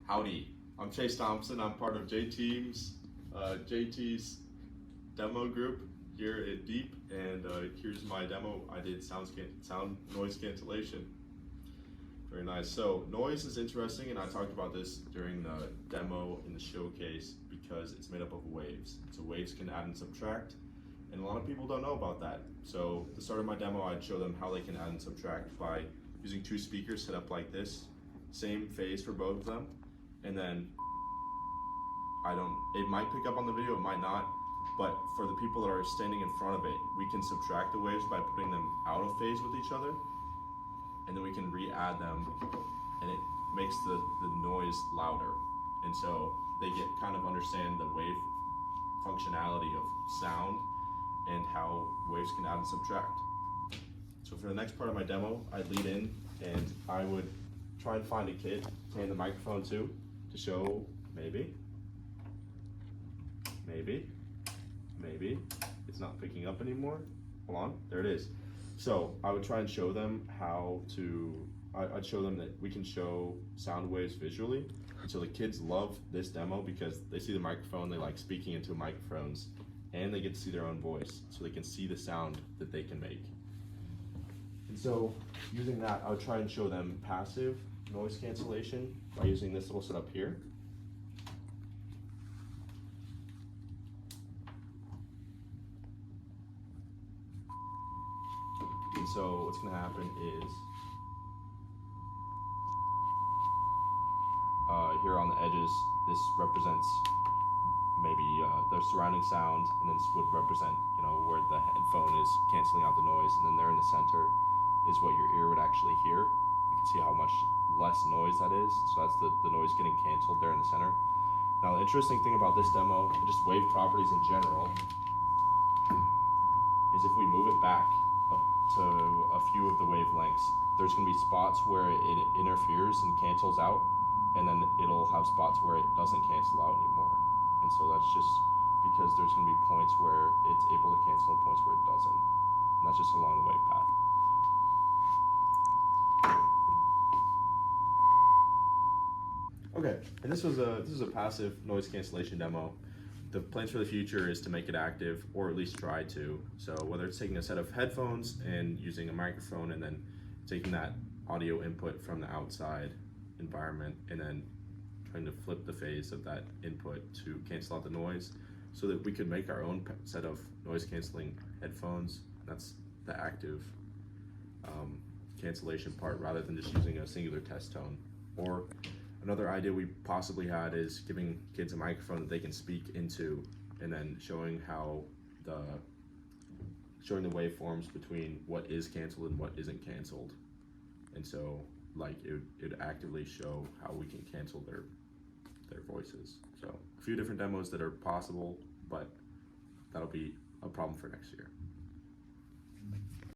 Howdy, I'm Chase Thompson. I'm part of JT's demo group here at Deep, and here's my demo. I did sound noise cancellation. Very nice. So noise is interesting, and I talked about this during the demo in the showcase because it's made up of waves. So waves can add and subtract, and a lot of people don't know about that. So at the start of my demo, I'd show them how they can add and subtract by using two speakers set up like this, same phase for both of them, and then it might pick up on the video, it might not, but for the people that are standing in front of it, we can subtract the waves by putting them out of phase with each other, and then we can re-add them, and it makes the noise louder. And so they kind of understand the wave functionality of sound and how waves can add and subtract. So for the next part of my demo, I'd lead in and I would try and find a kid to hand the microphone to show maybe it's not picking up anymore. Hold on, there it is. So I would try and show them I'd show them that we can show sound waves visually. And so the kids love this demo because they see the microphone, they like speaking into microphones, and they get to see their own voice, so they can see the sound that they can make. And so using that, I would try and show them passive noise cancellation by using this little setup here. And so what's going to happen is here on the edges, this represents maybe the surrounding sound, and then this would represent, where the headphone is canceling out the noise, and then there in the center is what your ear would actually hear. You can see how much less noise that is. So that's the noise getting canceled there in the center. Now the interesting thing about this demo, and just wave properties in general, is if we move it back up to a few of the wavelengths, there's going to be spots where it interferes and cancels out, and then it'll have spots where it doesn't cancel out anymore. And so that's just because there's going to be points where it's able to cancel and points where it doesn't. And that's just along the wave path. Okay, and this is a passive noise cancellation demo. The plans for the future is to make it active, or at least try to. So whether it's taking a set of headphones and using a microphone and then taking that audio input from the outside environment and then trying to flip the phase of that input to cancel out the noise so that we could make our own set of noise canceling headphones. That's the active cancellation part, rather than just using a singular test tone. Or another idea we possibly had is giving kids a microphone that they can speak into, and then showing the waveforms between what is canceled and what isn't canceled. And so it would actively show how we can cancel their voices. So a few different demos that are possible, but that'll be a problem for next year.